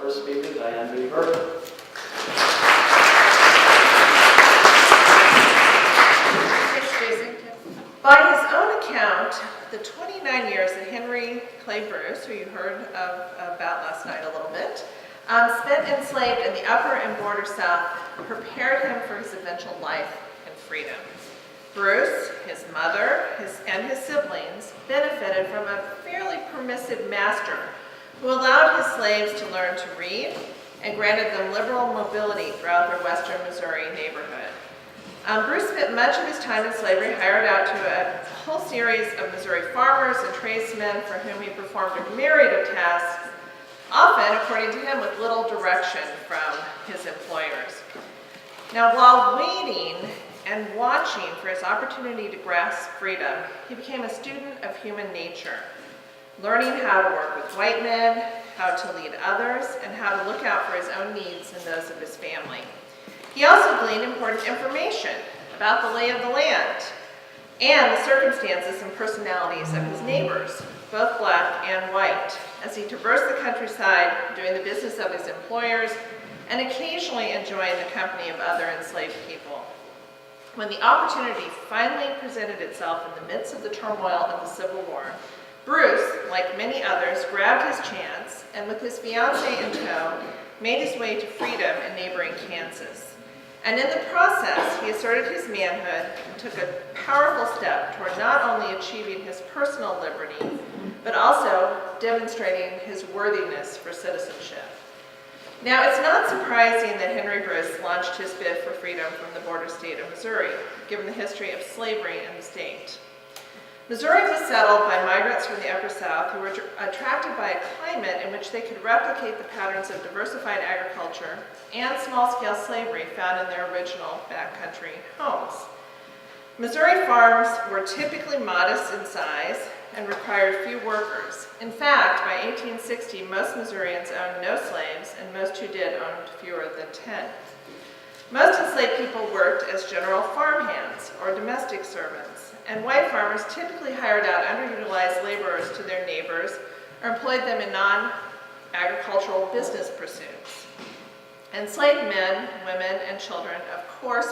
first speaker, Diane Mutti Burke. By his own account, the 29 years that Henry Clay Bruce, who you heard about last night a little bit, spent enslaved in the upper and border South, prepared him for his eventual life and freedom. Bruce, his mother, and his siblings benefited from a fairly permissive master who allowed his slaves to learn to read and granted them liberal mobility throughout their western Missouri neighborhood. Bruce spent much of his time in slavery hired out to a whole series of Missouri farmers and tradesmen for whom he performed a myriad of tasks, often, according to him, with little direction from his employers. Now, while waiting and watching for his opportunity to grasp freedom, he became a student of human nature, learning how to work with white men, how to lead others, and how to look out for his own needs and those of his family. He also gleaned important information about the lay of the land and the circumstances and personalities of his neighbors, both black and white, as he traversed the countryside doing the business of his employers and occasionally enjoying the company of other enslaved people. When the opportunity finally presented itself in the midst of the turmoil of the Civil War, Bruce, like many others, grabbed his chance and with his fiancée in tow, made his way to freedom in neighboring Kansas. And in the process, he asserted his manhood and took a powerful step toward not only achieving his personal liberty, but also demonstrating his worthiness for citizenship. Now, it's not surprising that Henry Bruce launched his bid for freedom from the border state of Missouri, given the history of slavery in the state. Missouri was settled by migrants from the Upper South who were attracted by a climate in which they could replicate the patterns of diversified agriculture and small-scale slavery found in their original backcountry homes. Missouri farms were typically modest in size and required few workers. In fact, by 1860, most Missourians owned no slaves, and most who did owned fewer than 10. Most enslaved people worked as general farmhands or domestic servants, and white farmers typically hired out underutilized laborers to their neighbors or employed them in non-agricultural business pursuits. Enslaved men, women, and children, of course,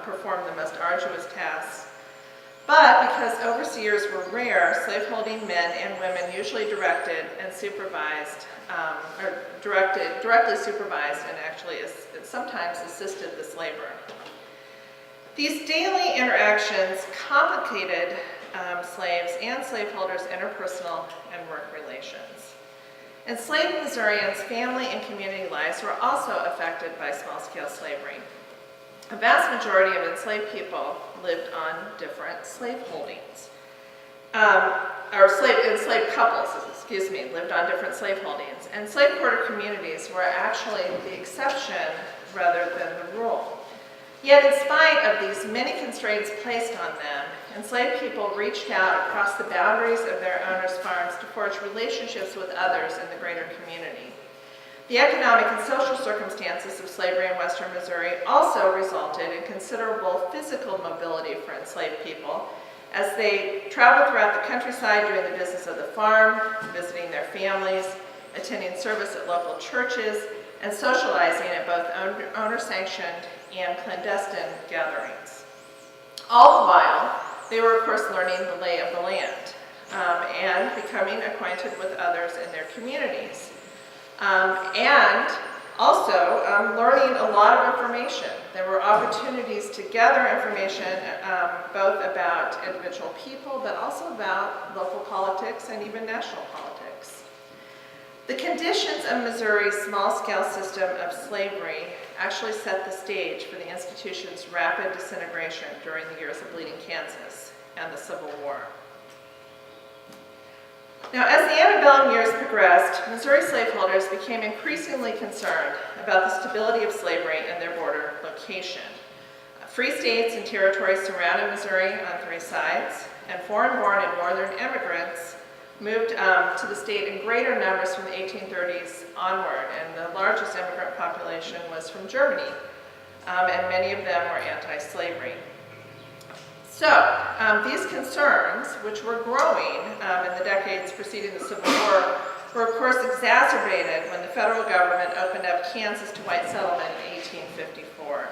performed the most arduous tasks. But because overseers were rare, slaveholding men and women usually directed and supervised, directly supervised and actually sometimes assisted this labor. These daily interactions complicated slaves and slaveholders' interpersonal and work relations. Enslaved Missourians' family and community lives were also affected by small-scale slavery. A vast majority of enslaved people lived on different slaveholdings. Enslaved couples, lived on different slaveholdings. And slave quarter communities were actually the exception rather than the rule. Yet in spite of these many constraints placed on them, enslaved people reached out across the boundaries of their owners' farms to forge relationships with others in the greater community. The economic and social circumstances of slavery in western Missouri also resulted in considerable physical mobility for enslaved people as they traveled throughout the countryside doing the business of the farm, visiting their families, attending service at local churches, and socializing at both owner-sanctioned and clandestine gatherings. All the while, they were of course learning the lay of the land and becoming acquainted with others in their communities. And also learning a lot of information. There were opportunities to gather information both about individual people, but also about local politics and even national politics. The conditions of Missouri's small-scale system of slavery actually set the stage for the institution's rapid disintegration during the years of Bleeding Kansas and the Civil War. Now, as the antebellum years progressed, Missouri slaveholders became increasingly concerned about the stability of slavery and their border location. Free states and territories surrounded Missouri on three sides, and foreign-born and northern immigrants moved to the state in greater numbers from the 1830s onward, and the largest immigrant population was from Germany, and many of them were anti-slavery. So, these concerns, which were growing in the decades preceding the Civil War, were of course exacerbated when the federal government opened up Kansas to white settlement in 1854.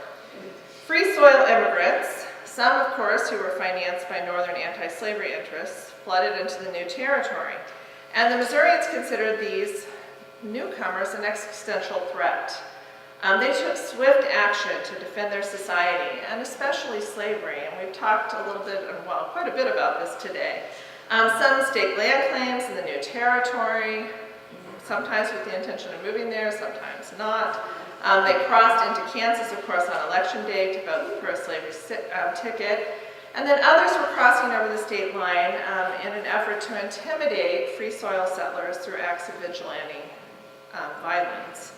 Free soil immigrants, some of course who were financed by northern anti-slavery interests, flooded into the new territory. And the Missourians considered these newcomers an existential threat. They took swift action to defend their society, and especially slavery, and we've talked a little bit, well, quite a bit about this today. Some staked land claims in the new territory, sometimes with the intention of moving there, sometimes not. They crossed into Kansas, of course, on election day to vote for a slavery ticket. And then others were crossing over the state line in an effort to intimidate free soil settlers through acts of vigilante violence.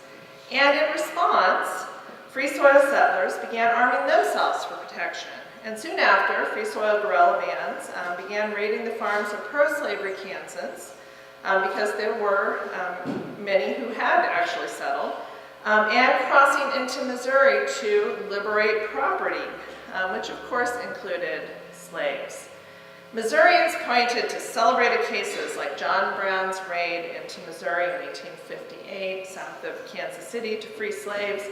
And in response, free soil settlers began arming themselves for protection. And soon after, free soil guerrilla bands began raiding the farms of pro-slavery Kansans because there were many who had actually settled, and crossing into Missouri to liberate property, which of course included slaves. Missourians pointed to celebrated cases like John Brown's raid into Missouri in 1858, south of Kansas City, to free slaves,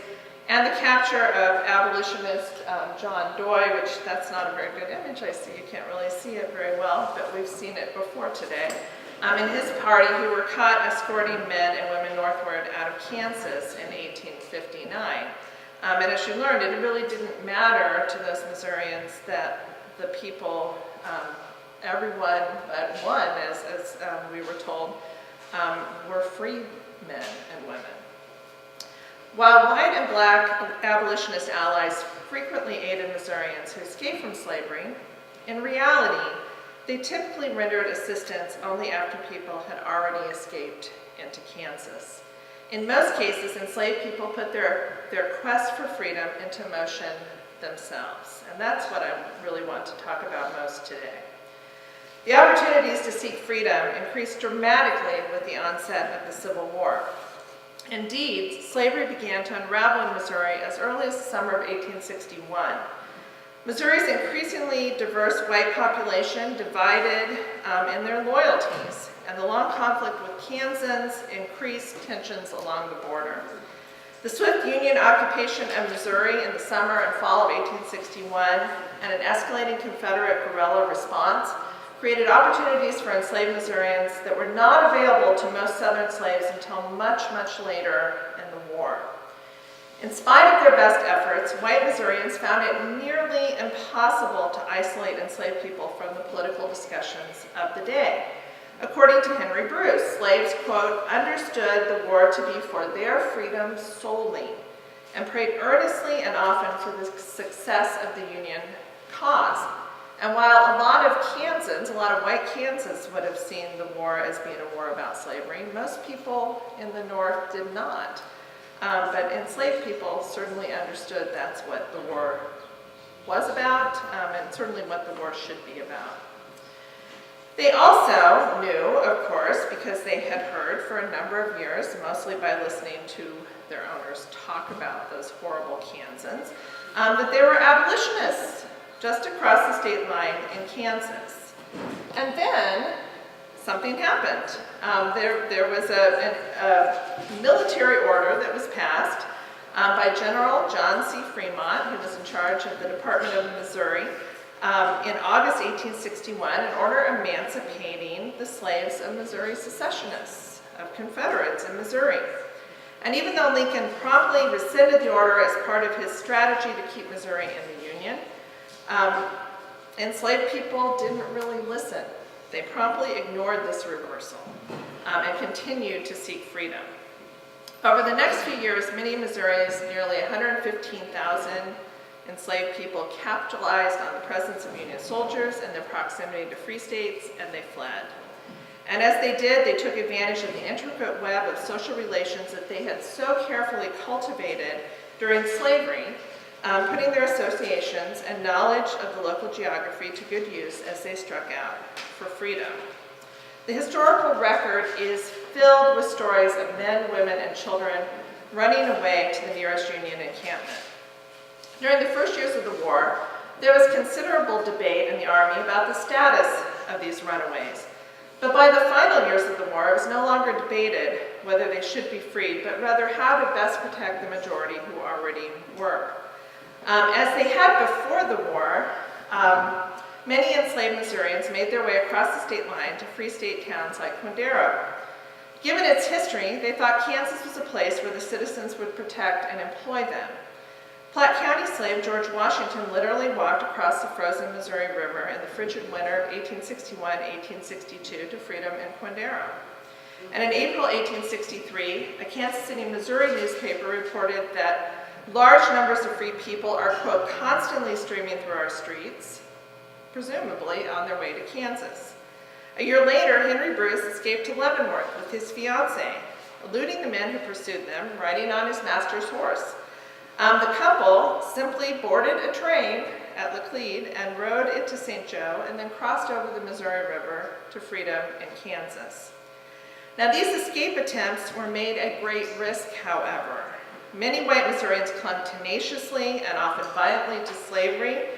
and the capture of abolitionist John Doy, which that's not a very good image. I see you can't really see it very well, but we've seen it before today. And his party, who were caught escorting men and women northward out of Kansas in 1859. And as you learned, it really didn't matter to those Missourians that the people, everyone but one, as we were told, were free men and women. While white and black abolitionist allies frequently aided Missourians who escaped from slavery, in reality, they typically rendered assistance only after people had already escaped into Kansas. In most cases, enslaved people put their quest for freedom into motion themselves. And that's what I really want to talk about most today. The opportunities to seek freedom increased dramatically with the onset of the Civil War. Indeed, slavery began to unravel in Missouri as early as the summer of 1861. Missouri's increasingly diverse white population divided in their loyalties, and the long conflict with Kansans increased tensions along the border. The swift Union occupation of Missouri in the summer and fall of 1861 and an escalating Confederate guerrilla response created opportunities for enslaved Missourians that were not available to most Southern slaves until much, much later in the war. In spite of their best efforts, white Missourians found it nearly impossible to isolate enslaved people from the political discussions of the day. According to Henry Bruce, slaves, quote, understood the war to be for their freedom solely and prayed earnestly and often for the success of the Union cause. And while a lot of Kansans, a lot of white Kansans would have seen the war as being a war about slavery, most people in the North did not. But enslaved people certainly understood that's what the war was about, and certainly what the war should be about. They also knew, of course, because they had heard for a number of years, mostly by listening to their owners talk about those horrible Kansans, that they were abolitionists just across the state line in Kansas. And then something happened. There was a military order that was passed by General John C. Fremont, who was in charge of the Department of Missouri, in August 1861, an order emancipating the slaves of Missouri secessionists, of Confederates in Missouri. And even though Lincoln promptly rescinded the order as part of his strategy to keep Missouri in the Union, enslaved people didn't really listen. They promptly ignored this reversal and continued to seek freedom. Over the next few years, many Missourians, nearly 115,000 enslaved people, capitalized on the presence of Union soldiers and their proximity to free states, and they fled. And as they did, they took advantage of the intricate web of social relations that they had so carefully cultivated during slavery, putting their associations and knowledge of the local geography to good use as they struck out for freedom. The historical record is filled with stories of men, women, and children running away to the nearest Union encampment. During the first years of the war, there was considerable debate in the Army about the status of these runaways. But by the final years of the war, it was no longer debated whether they should be freed, but rather how to best protect the majority who already were. As they had before the war, many enslaved Missourians made their way across the state line to free state towns like Quindaro. Given its history, they thought Kansas was a place where the citizens would protect and employ them. Platte County slave George Washington literally walked across the frozen Missouri River in the frigid winter of 1861-1862 to freedom in Quindaro. And in April 1863, a Kansas City, Missouri newspaper reported that large numbers of free people are, quote, constantly streaming through our streets, presumably on their way to Kansas. A year later, Henry Bruce escaped to Leavenworth with his fiancée, eluding the men who pursued them, riding on his master's horse. The couple simply boarded a train at Laclede and rode it to St. Joe and then crossed over the Missouri River to freedom in Kansas. Now, these escape attempts were made at great risk, however. Many white Missourians clung tenaciously and often violently to slavery,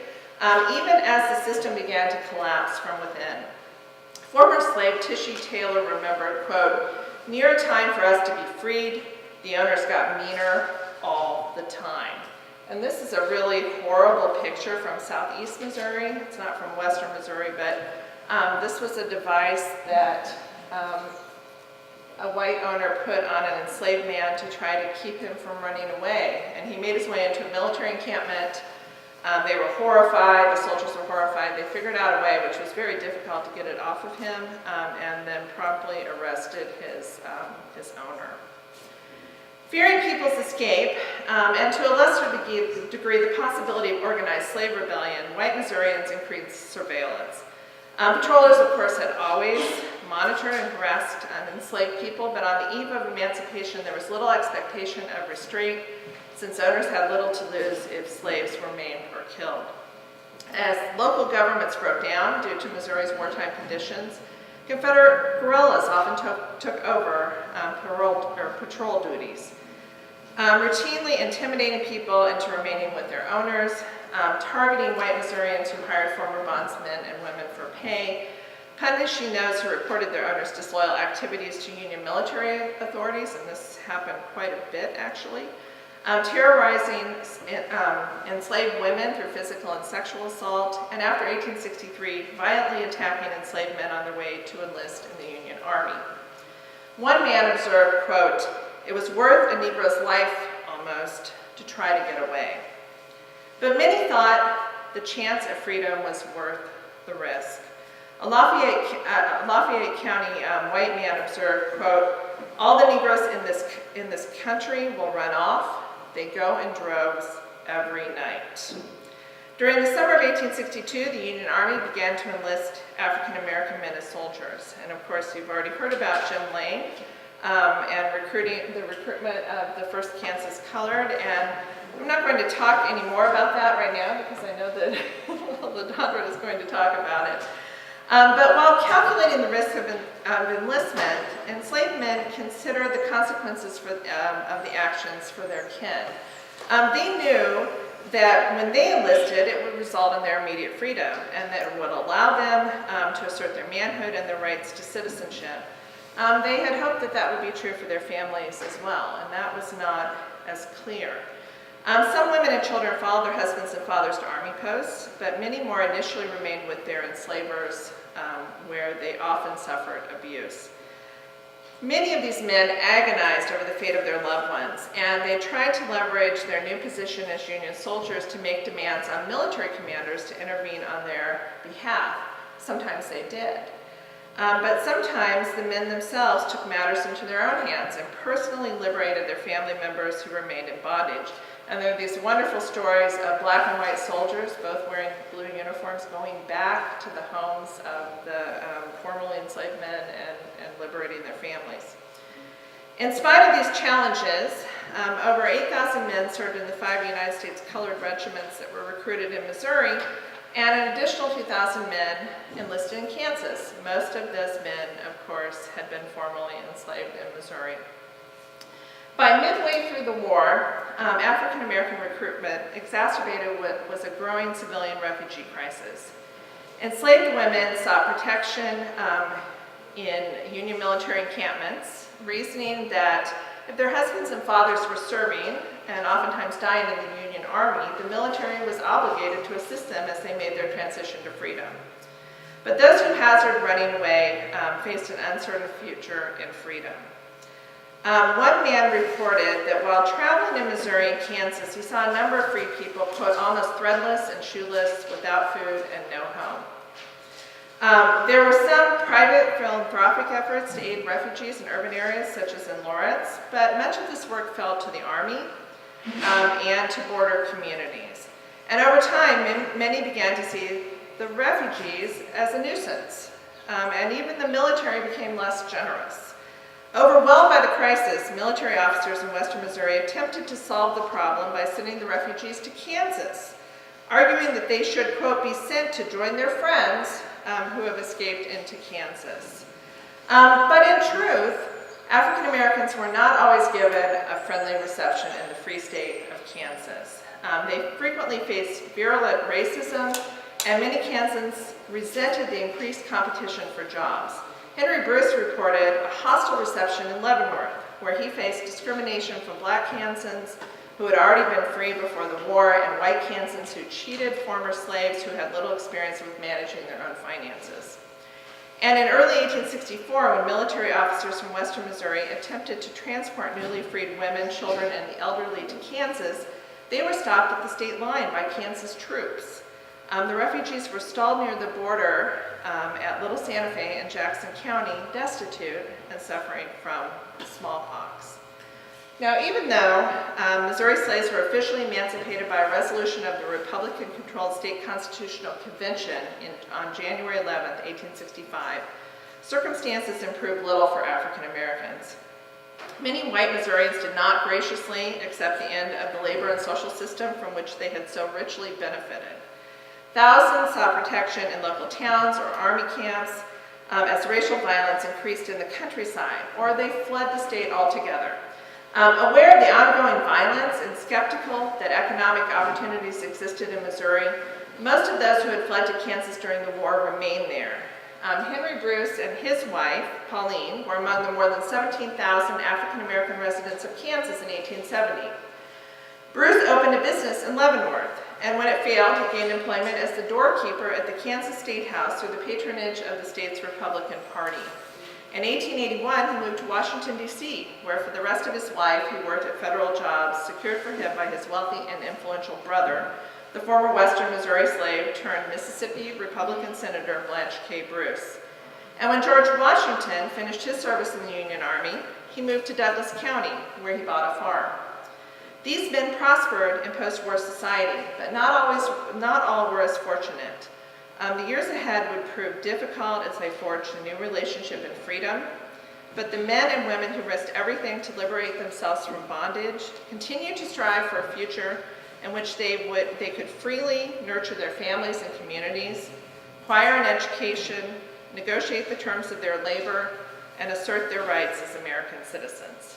even as the system began to collapse from within. Former slave Tishy Taylor remembered, quote, "Near a time for us to be freed, the owners got meaner all the time." And this is a really horrible picture from southeast Missouri. It's not from western Missouri, but this was a device that a white owner put on an enslaved man to try to keep him from running away. And he made his way into a military encampment. They were horrified, the soldiers were horrified. They figured out a way, which was very difficult, to get it off of him, and then promptly arrested his owner. Fearing people's escape, and to a lesser degree the possibility of organized slave rebellion, white Missourians increased surveillance. Patrollers, of course, had always monitored and harassed enslaved people, but on the eve of emancipation, there was little expectation of restraint, since owners had little to lose if slaves were maimed or killed. As local governments broke down due to Missouri's wartime conditions, Confederate guerrillas often took over patrol duties, routinely intimidating people into remaining with their owners, targeting white Missourians who hired former bondsmen and women for pay, punishing those who reported their owners' disloyal activities to Union military authorities, and this happened quite a bit actually, terrorizing enslaved women through physical and sexual assault, and after 1863, violently attacking enslaved men on their way to enlist in the Union Army. One man observed, quote, "It was worth a Negro's life, almost, to try to get away." But many thought the chance of freedom was worth the risk. A Lafayette County white man observed, quote, "All the Negroes in this country will run off. They go in droves every night." During the summer of 1862, the Union Army began to enlist African American men as soldiers. And of course, you've already heard about Jim Lane and the recruitment of the 1st Kansas Colored. And I'm not going to talk any more about that right now because I know that LaDondra is going to talk about it. But while calculating the risk of enlistment, enslaved men considered the consequences of the actions for their kin. They knew that when they enlisted, it would result in their immediate freedom, and that it would allow them to assert their manhood and their rights to citizenship. They had hoped that that would be true for their families as well, and that was not as clear. Some women and children followed their husbands and fathers to army posts, but many more initially remained with their enslavers, where they often suffered abuse. Many of these men agonized over the fate of their loved ones, and they tried to leverage their new position as Union soldiers to make demands on military commanders to intervene on their behalf. Sometimes they did. But sometimes the men themselves took matters into their own hands and personally liberated their family members who remained in bondage. And there are these wonderful stories of black and white soldiers, both wearing blue uniforms, going back to the homes of the formerly enslaved men and liberating their families. In spite of these challenges, over 8,000 men served in the 5 United States colored regiments that were recruited in Missouri, and an additional 2,000 men enlisted in Kansas. Most of those men, of course, had been formerly enslaved in Missouri. By midway through the war, African American recruitment exacerbated what was a growing civilian refugee crisis. Enslaved women sought protection in Union military encampments, reasoning that if their husbands and fathers were serving, and oftentimes dying in the Union Army, the military was obligated to assist them as they made their transition to freedom. But those who hazarded running away faced an uncertain future in freedom. One man reported that while traveling in Missouri and Kansas, he saw a number of free people, quote, almost threadless and shoeless, without food and no home. There were some private philanthropic efforts to aid refugees in urban areas, such as in Lawrence, but much of this work fell to the Army and to border communities. And over time, many began to see the refugees as a nuisance, and even the military became less generous. Overwhelmed by the crisis, military officers in western Missouri attempted to solve the problem by sending the refugees to Kansas, arguing that they should, quote, be sent to join their friends who have escaped into Kansas. But in truth, African Americans were not always given a friendly reception in the free state of Kansas. They frequently faced virulent racism, and many Kansans resented the increased competition for jobs. Henry Bruce reported a hostile reception in Leavenworth, where he faced discrimination from black Kansans who had already been free before the war, and white Kansans who cheated former slaves who had little experience with managing their own finances. And in early 1864, when military officers from western Missouri attempted to transport newly freed women, children, and the elderly to Kansas, they were stopped at the state line by Kansas troops. The refugees were stalled near the border at Little Santa Fe in Jackson County, destitute and suffering from smallpox. Now, even though Missouri slaves were officially emancipated by a resolution of the Republican-controlled State Constitutional Convention on January 11, 1865, circumstances improved little for African Americans. Many white Missourians did not graciously accept the end of the labor and social system from which they had so richly benefited. Thousands sought protection in local towns or army camps as racial violence increased in the countryside, or they fled the state altogether. Aware of the ongoing violence and skeptical that economic opportunities existed in Missouri, most of those who had fled to Kansas during the war remained there. Henry Bruce and his wife, Pauline, were among the more than 17,000 African American residents of Kansas in 1870. Bruce opened a business in Leavenworth, and when it failed, he gained employment as the doorkeeper at the Kansas State House through the patronage of the state's Republican Party. In 1881, he moved to Washington, D.C., where for the rest of his life he worked at federal jobs secured for him by his wealthy and influential brother, the former western Missouri slave turned Mississippi Republican Senator Blanche K. Bruce. And when George Washington finished his service in the Union Army, he moved to Douglas County, where he bought a farm. These men prospered in post-war society, but not all were as fortunate. The years ahead would prove difficult as they forged a new relationship and freedom, but the men and women who risked everything to liberate themselves from bondage continued to strive for a future in which they could freely nurture their families and communities, acquire an education, negotiate the terms of their labor, and assert their rights as American citizens.